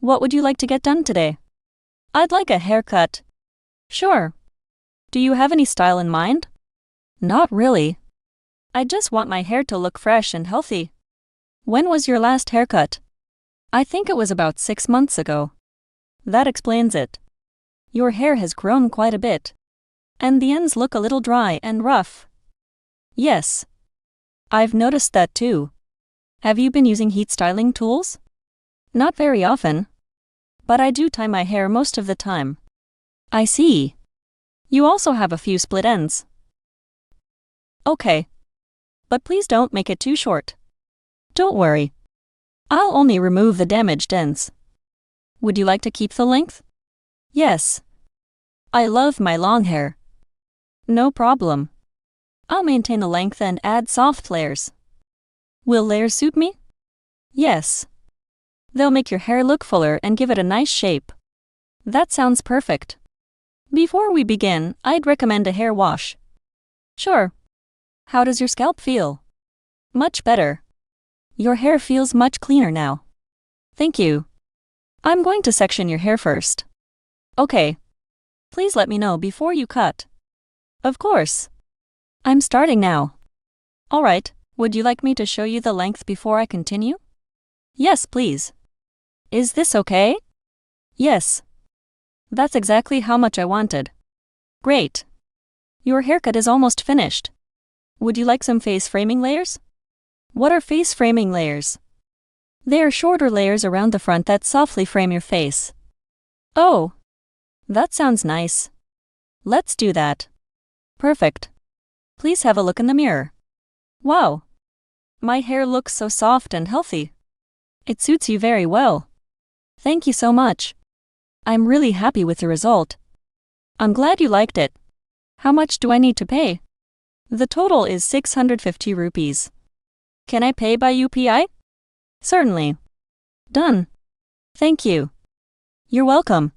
What would you like to get done today? I'd like a haircut. Sure. Do you have any style in mind? Not really. I just want my hair to look fresh and healthy. When was your last haircut? I think it was about 6 months ago. That explains it. Your hair has grown quite a bit. And the ends look a little dry and rough. Yes. I've noticed that too. Have you been using heat styling tools? Not very often. But I do tie my hair most of the time. I see. You also have a few split ends. Okay. But please don't make it too short. Don't worry. I'll only remove the damaged ends. Would you like to keep the length? Yes. I love my long hair. No problem. I'll maintain the length and add soft layers. Will layers suit me? Yes. They'll make your hair look fuller and give it a nice shape. That sounds perfect. Before we begin, I'd recommend a hair wash. Sure. How does your scalp feel? Much better. Your hair feels much cleaner now. Thank you. I'm going to section your hair first. Okay. Please let me know before you cut. Of course. I'm starting now. Alright, would you like me to show you the length before I continue? Yes, please. Is this okay? Yes. That's exactly how much I wanted. Great. Your haircut is almost finished. Would you like some face framing layers? What are face framing layers? They are shorter layers around the front that softly frame your face. Oh. That sounds nice. Let's do that. Perfect. Please have a look in the mirror. Wow. My hair looks so soft and healthy. It suits you very well. Thank you so much. I'm really happy with the result. I'm glad you liked it. How much do I need to pay? The total is 650 rupees. Can I pay by UPI? Certainly. Done. Thank you. You're welcome.